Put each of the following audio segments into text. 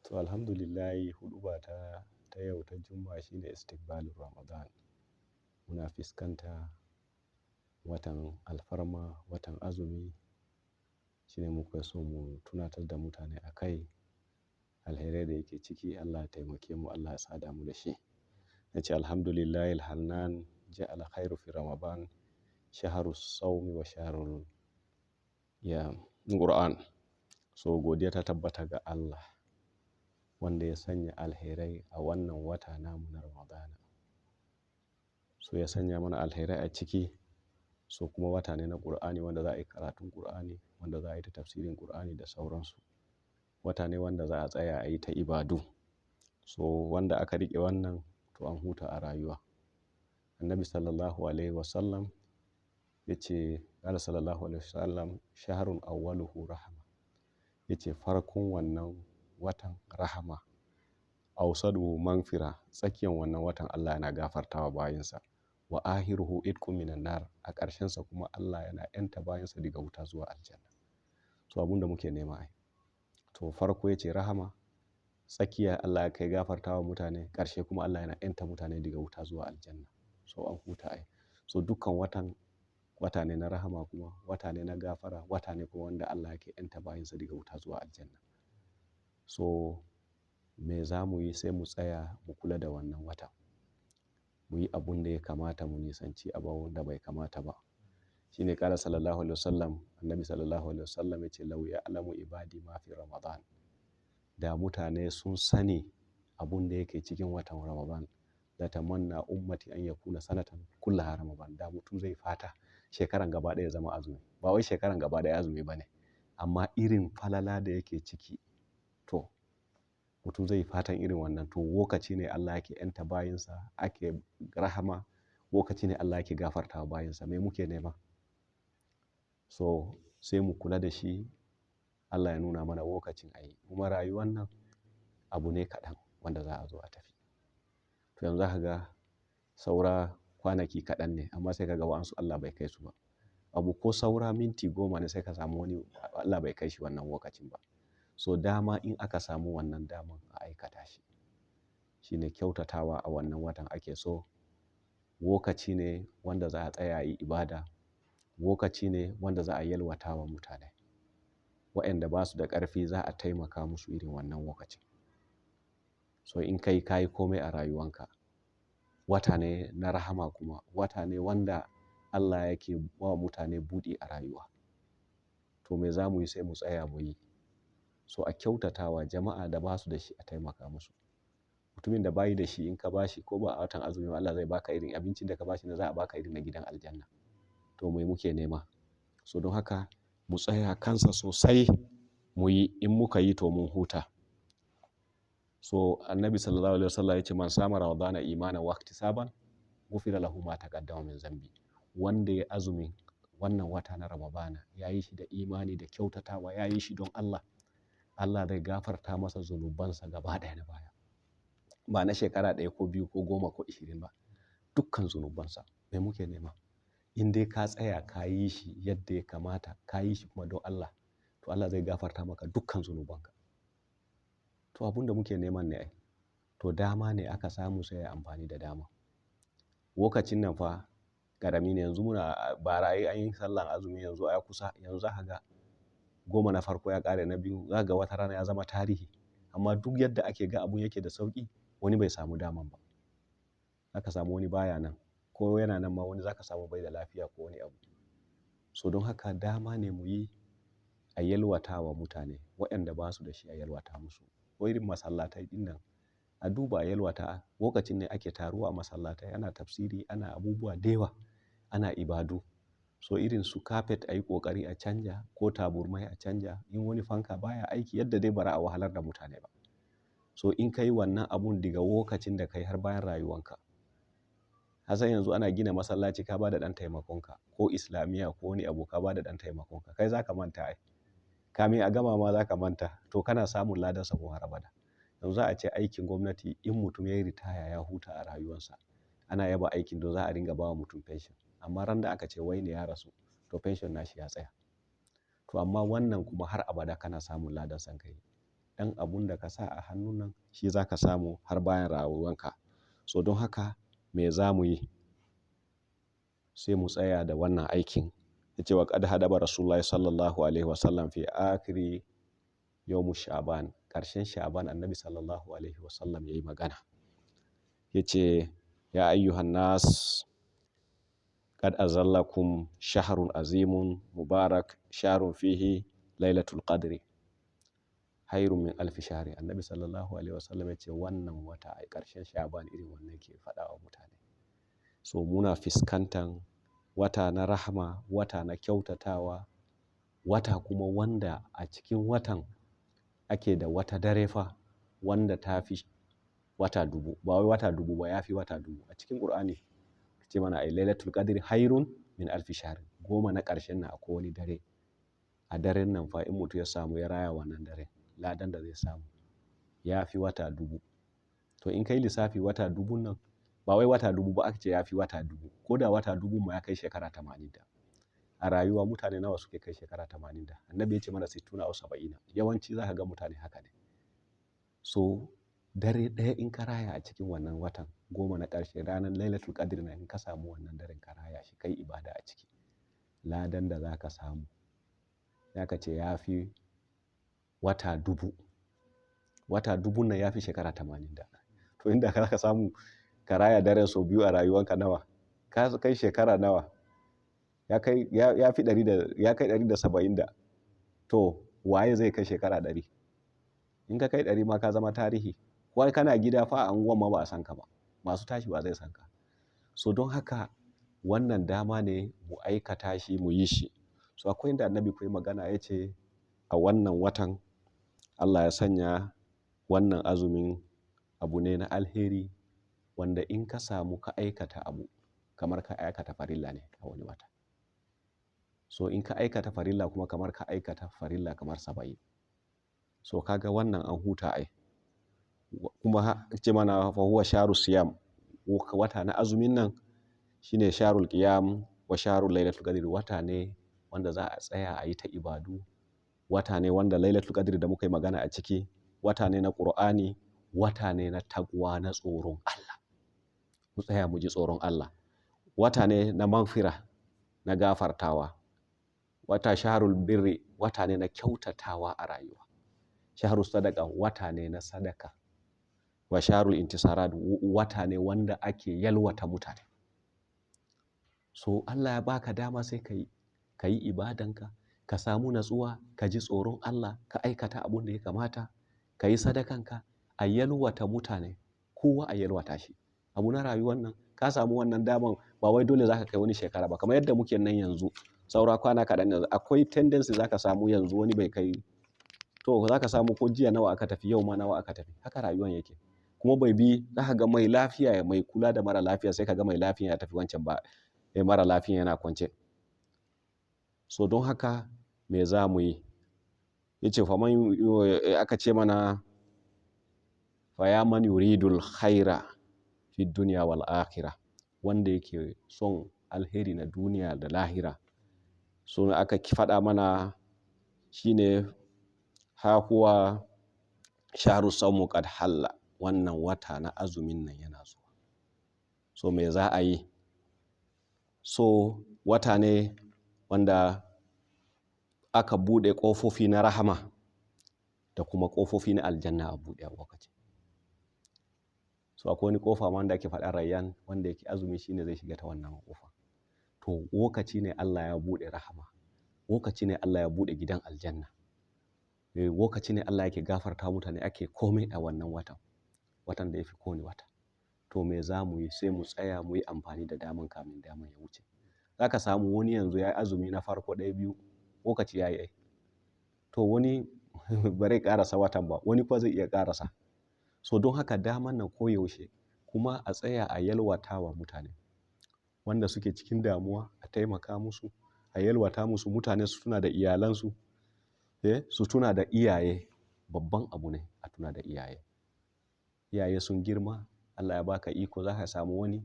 To alhamdulillahi huɗuba ta yau ta Juma'a shine istiqbalin Ramadan. Muna fiskanta watan alfarma, watan azumi shine muka so mu tunatar da mutane a kai alherai da yake ciki. Allah ya taimake mu, Allah ya sada mu da shi. Nace alhamdulillahi alhannan ja'ala khairu fi Ramadan shaharu sawmi wa shaharul Qur'an. So godiya ta tabbata ga Allah wanda ya sanya alherai a wannan wata namu na Ramadana. So ya sanya mana alherai a ciki. So kuma wata ne na Qur'ani wanda za a yi karatun Qur'ani, wanda za a yi ta tafsirin Qur'ani da sauransu. Wata ne wanda za a tsaya a yi ta ibadu. So wanda aka riƙe wannan to an huta a rayuwa. Annabi sallallahu alaihi wasallam yace, qala sallallahu alaihi wasallam shahrun awwaluhu rahma. Yace farkon wannan watan rahama, awsaduhu maghfira, tsakiyan wannan watan Allah yana gafartawa bayinsa, wa akhiruhu itqun minan nar, a ƙarshen sa kuma Allah yana yanta bayinsa daga wuta zuwa aljanna. To abunda muke nema ai. To farko yace rahama, tsakiya Allah ya kai gafartawa mutane, ƙarshe kuma Allah yana yanta mutane daga wuta zuwa aljanna. So an huta ai. So dukkan wata ne na rahama, kuma wata ne na gafara, wata ne kuma wanda Allah yake yanta bayinsa daga wuta zuwa aljanna. So me za mu yi? Sai mu tsaya mu kula da wannan wata, mu yi abun da ya kamata, mu nisanci abun da bai kamata ba. Shine qala sallallahu alaihi wasallam, annabi sallallahu alaihi wasallam yace law ya'lamu ibadi ma fi Ramadan. Da mutane sun sani abun da yake cikin watan Ramadan, la tamanna ummati an yakuna sanatan kullaha Ramadan. Da mutum zai fata shekaran gaba ɗaya ya zama azumi. Ba wai shekaran gaba ɗaya azumi bane, amma irin falala da yake ciki, to mutum zai fatan irin wannan. To lokaci ne Allah yake yanta bayinsa, ake rahama, lokaci ne Allah yake gafartawa bayinsa. Me muke nema? So sai mu kula da shi. Allah ya nuna mana lokacin ayi. Kuma rayuwar nan abu ne kaɗan wanda za a zo a tafi. To yanzu zaka ga saura kwanaki kaɗan ne, amma sai ka ga wa'ansu Allah bai kai su ba. Abu ko saura minti 10 ne sai ka samu wani Allah bai kai shi wannan lokacin ba. So dama in aka samu wannan daman a aikata shi. Shine kyautatawa a wannan watan ake so. Lokaci ne wanda za a tsaya a yi ibada. Lokaci ne wanda za a yalwata wa mutane. Waɗanda ba su da ƙarfi za a taimaka musu irin wannan lokacin. So in kai ka yi komai a rayuwanka. Wata ne na rahama, kuma wata ne wanda Allah yake ba wa mutane buɗi a rayuwa. To me za mu yi? Sai mu tsaya mu yi. So a kyautatawa jama'a da ba su da shi, a taimaka musu. Mutumin da bayi da shi in ka bashi, ko ba a watan azumi Allah zai baka irin abincin da ka bashi ne, za a baka irin na gidan aljanna. To me muke nema? So don haka mu tsaya kansa sosai mu yi. In muka yi to mun huta. So annabi sallallahu alaihi wasallam yace man sama ramadana imanan wa ihtisaban ghufira lahu ma taqaddama min zambi. Wanda ya azumi wannan wata na Ramadana, yayi shi da imani da kyautatawa, yayi shi don Allah, Allah zai gafarta masa zunubansa gaba ɗaya na baya. Ba na shekara 1 ko 2 ko 10 ko 20 ba, dukkan zunubansa. Me muke nema? In dai ka tsaya ka yi shi yadda ya kamata, ka yi shi kuma don Allah, to Allah zai gafarta maka dukkan zunubanka. To abun da muke neman ne ai. To dama ne aka samu, sai ya amfani da dama. Lokacin nan fa ƙarami ne. Yanzu muna bara an yi sallan azumi, yanzu ya kusa. Yanzu za ka ga 10 na farko ya ƙare, na biyu za ka ga wata rana ya zama tarihi. Amma duk yadda ake ga abun yake da sauƙi, wani bai samu daman ba. Zaka samu wani baya nan, ko yana nan ma wani zaka samu bai da lafiya ko wani abu. So don haka dama ne mu yi, a yalwata wa mutane. Waɗanda ba su da shi a yalwata musu. Ko irin masallatai ɗin nan, a duba a yalwata. Lokacin ne ake taruwa a masallatai, ana tafsiri, ana abubuwa da yawa, ana ibadu. So irin su carpet a yi ƙoƙari a canja, ko taburmai a canja. In wani fanka baya aiki, yadda dai bara a wahalar da mutane ba. So in ka yi wannan abun daga lokacin da kai har bayan rayuwanka. Kasan yanzu ana gina masallaci, ka ba da ɗan taimakonka, ko islamiyya ko wani abu, ka ba da ɗan taimakonka. Kai za ka manta ai. Kamin a gama ma za ka manta. To kana samun ladansa ko har abada. Yanzu za a ce aikin gwamnati, in mutum ya yi ritaya ya huta a rayuwarsa, ana yaba aikin, don za a ringa ba wa mutum pension. Amma ran da aka ce wai ne ya rasu, to pension nashi ya tsaya. To amma wannan kuma har abada kana samun ladan san kai. ɗan abun da ka sa a hannun nan shi za ka samu har bayan rayuwanka. So don haka me za mu yi? Sai mu tsaya da wannan aikin. Ya ce wa qad hadaba rasulullahi sallallahu alaihi wasallam fi akhiri yawmu sha'ban, ƙarshen sha'ban annabi sallallahu alaihi wasallam yayi magana. Ya ce ya ayyuhan nas qad azallakum shahrun azimun mubarak shahrun fihi lailatul qadri hairun min alfi shahri. Annabi sallallahu alaihi wasallam ya ce wannan wata a ƙarshen sha'ban irin wannan ke faɗa wa mutane. So muna fiskantan wata na rahama, wata na kyautatawa, wata kuma wanda a cikin watan ake da wata dare fa wanda ta fi wata dubu, ba wai wata dubu ba, ya fi wata dubu. A cikin Qur'ani ce mana ai lailatul qadri hairun min alfi shahr, goma na ƙarshen nan akwai wani dare. A daren nan fa in mutum ya samu ya raya wannan dare, ladan da zai samu ya fi wata dubu. To in kai lissafi wata dubun nan, ba wai wata dubu ba aka ce ya fi wata dubu, ko da wata dubu ma ya kai shekara 80 da. A rayuwa mutane nawa suke kai shekara 80 da? Annabi ya ce mana 60 aw 70. Yawanci za ka ga mutane haka ne. So dare ɗaya in ka raya a cikin wannan watan goma na ƙarshe, ranar lailatul qadr na, in ka samu wannan daren ka raya shi kai ibada a ciki, ladan da za ka samu ya ka ce ya fi wata dubu. Wata dubun nan ya fi shekara 80 da. To inda ka samu ka raya daren sau biyu a rayuwanka nawa? Ka kai shekara nawa? Ya kai 170 da. To waye zai kai shekara 100? In ka kai 100 ma ka zama tarihi. Wai kana gida fa a unguwan ma ba a san ka ba, masu tashi ba zai san ka. So don haka wannan dama ne mu aikata shi, mu yi shi. So akwai inda annabi koyi magana ya ce a wannan watan Allah ya sanya wannan azumin abu ne na alheri wanda in ka samu ka aikata abu kamar ka aikata farilla ne a wani wata. So in ka aikata farilla kuma kamar ka aikata farilla kamar 70. So kaga wannan an huta ai. Kuma ce mana fa huwa sharu siyam, wata na azumin nan shine sharul qiyam wa sharul lailatul qadr. Wata ne wanda za a tsaya a yi ta ibadu, wata ne wanda lailatul qadr da muka yi magana a ciki, wata ne na Qur'ani, wata ne na taqwa, na tsoron Allah. Mu tsaya mu ji tsoron Allah. Wata ne na magfira, na gafartawa. Wata shaharul birri, wata ne na kyautatawa a rayuwa. Shaharul sadaka, wata ne na sadaka. Wa shaharul intisarat, wata ne wanda ake yalwata mutane. So Allah ya baka dama sai ka yi ibadanka, ka samu natsuwa, ka ji tsoron Allah, ka aikata abun da ya kamata, ka yi sadakanka, a yalwata mutane, kowa a yalwata shi. Abu na rayuwar nan ka samu wannan daman, ba wai dole zaka kai wani shekara ba, kamar yadda muke nan yanzu saura kwana kaɗan yanzu akwai tendency zaka samu yanzu wani bai kai, to zaka samu ko jiya nawa aka tafi, yau ma nawa aka tafi, haka rayuwar yake. Kuma bai bi, zaka ga mai lafiya, mai kula da mara lafiya, sai ka ga mai lafiya ya tafi wancan ba, mara lafiya yana kwance. So don haka me za mu yi? Yace aka ce mana fa ya man yuridul khaira fi dunya wal akhirah, wanda yake son alheri na duniya da lahira. So aka faɗa mana shine ha huwa shahru sawmu qad halla, wannan wata na azumin nan yana zuwa. So me za a yi? So wata ne wanda aka buɗe ƙofofi na rahama da kuma ƙofofi na aljanna a buɗe a lokacin. So akwai wani ƙofa wanda ake faɗa rayyan, wanda yake azumi shine zai shiga ta wannan ƙofa. To lokaci ne Allah ya buɗe rahama, lokaci ne Allah ya buɗe gidan aljanna, lokaci ne Allah yake gafarta mutane, ake komai a wannan watan da ya fi kowane wata. To me za mu yi? Sai mu tsaya mu yi amfani da daman kamin daman ya wuce. Za ka samu wani yanzu ya yi azumi na farko 1, 2, lokaci ya yi. To wani bare ƙarasa watan ba, wani kuwa zai iya ƙarasa. So don haka daman nan koyaushe, kuma a tsaya a yalwata wa mutane wanda suke cikin damuwa, a taimaka musu, a yalwata musu. Mutane su tuna da iyalansu, su tuna da iyaye. Babban abu ne a tuna da iyaye. Iyaye sun girma, Allah ya baka iko, za ka samu wani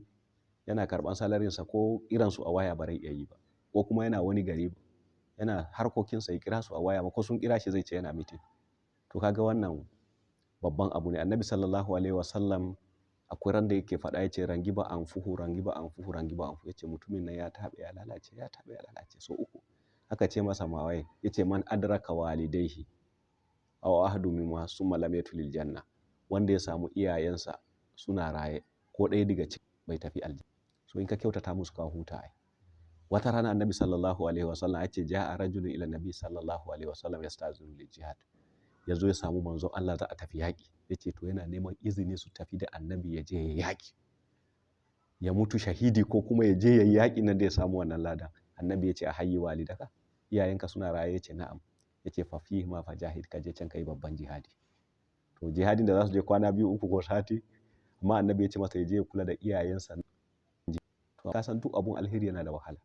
yana karɓan salarinsa ko kiransu a waya ba zai iya yi ba, ko kuma yana wani gari yana harkokinsa ya kira su a waya ba, ko sun kira shi zai ce yana meeting. to kaga wannan babban abu ne. Annabi sallallahu alaihi wasallam akwai ran da yake faɗa yace rangiba anfuhu rangiba anfuhu rangiba anfuhu, yace mutumin nan ya taɓe ya lalace ya taɓe ya lalace so uku. Aka ce masa mawai, yace man adraka walidaihi aw ahadu mimma summa lam yatul janna, wanda ya samu iyayensa suna raye ko ɗaya daga ciki bai tafi aljanna. So in ka kyautata musu ka huta ai. Wata rana annabi sallallahu alaihi wasallam ya ce ja'a rajulun ila nabi sallallahu alaihi wasallam yastazinu lil jihad, ya zo ya samu manzon Allah za a tafi yaƙi, ya ce to yana neman izini su tafi da annabi ya je ya yaƙi, ya mutu shahidi ko kuma ya je ya yi yaƙi nan da ya samu wannan ladan. Annabi ya ce a hayyi walidaka, iyayenka suna raye? Ya ce na'am. Ya ce fa fihi ma fajahid, ka je can ka yi babban jihadi. To jihadin da za su je kwana 2 3 ko sati, amma annabi ya ce masa ya je ya kula da iyayensa. To ka san duk abun alheri yana da wahala.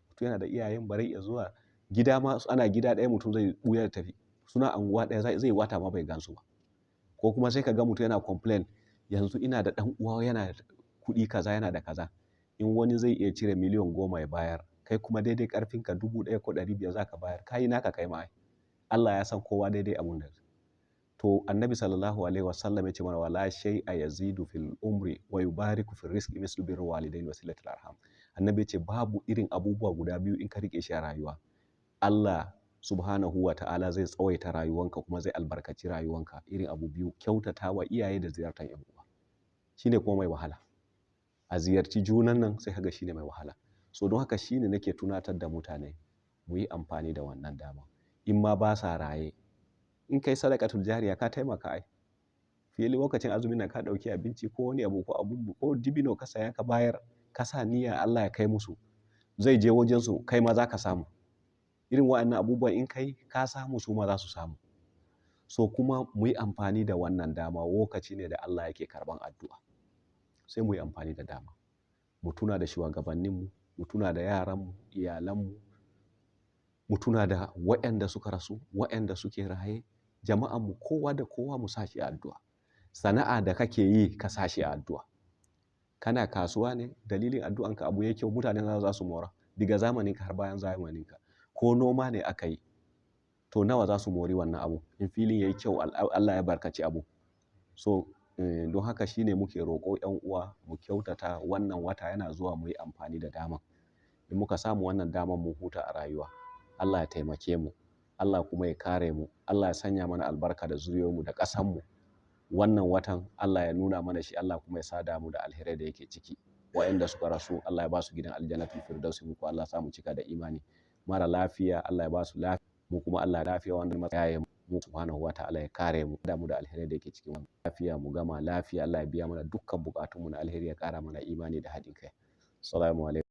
Mutum yana da iyayen bare iya zuwa gida ma, ana gida ɗaya mutum zai ɓuya da tafi, suna anguwa ɗaya zai wata ma bai gansu ba. Ko kuma sai ka ga mutum yana complain, yanzu ina da ɗan uwa yana da kuɗi kaza yana da kaza, in wani zai iya cire miliyan 10 ya bayar, kai kuma daidai ƙarfinka 1000 ko 500 za ka bayar, ka yi naka kai ma ai. Allah ya san kowa daidai abun da. To annabi sallallahu alaihi wasallam ya ce mana wala shay'a yazidu fil umri wa yubariku fil rizqi mislu birri walidain wa silatul arham. Annabi ya ce babu irin abubuwa guda biyu in ka rike shi a rayuwa, Allah subhanahu wa ta'ala zai tsawaita rayuwanka kuma zai albarkaci rayuwanka. Irin abu biyu, kyautata wa iyaye da ziyartar yan uwa, shine kuma mai wahala. A ziyarci junan nan sai kaga shine mai wahala. So don haka shine nake tunatar da mutane mu yi amfani da wannan dama. In ma ba sa raye, in kai sadaqatul jariya ka taimaka ai. Fili lokacin azumin nan ka dauki abinci ko wani abu ko abun ko dibino ka saya ka bayar, ka sa niyya Allah ya kai musu, zai je wajen su, kai ma za ka samu. Irin wa'annan abubuwan in kai ka samu su ma za su samu. So kuma mu yi amfani da wannan dama, lokaci ne da Allah yake karban addu'a. Sai mu yi amfani da dama. Mu tuna da shugabanninmu, mu tuna da yaranmu, iyalanmu, mu tuna da waɗanda suka rasu, waɗanda suke raye, jama'anmu, kowa da kowa mu sa shi a addu'a. Sana'a da kake yi ka sa shi a addu'a. Kana kasuwa ne, dalilin addu'anka abu ya kyau, mutane za su mora daga zamaninka har bayan zamaninka. Ko noma ne aka yi, to nawa za su mori wannan abu in filin ya yi kyau, Allah ya barkaci abu. So don haka shine muke roƙo 'yan uwa mu kyautata, wannan wata yana zuwa mu yi amfani da dama. In muka samu wannan daman mu huta a rayuwa, Allah ya taimake mu, Allah kuma ya kare mu, Allah ya sanya mana albarka da zuriyoyinmu da ƙasanmu. Wannan watan Allah ya nuna mana shi, Allah kuma ya sada mu da alherai da yake ciki. Waɗanda suka rasu Allah ya ba su gidan aljannatul firdausi, mu ko Allah ya sa mu cika da imani. Mara lafiya Allah ya ba su lafiya, mu kuma Allah ya lafiya wanda matsayaye mu subhanahu wa ta'ala ya kare mu da mu da alherai da yake cikin lafiya, mu gama lafiya. Allah ya biya mana dukkan bukatunmu na alheri, ya kara mana imani da haɗin kai. Assalamu alaikum.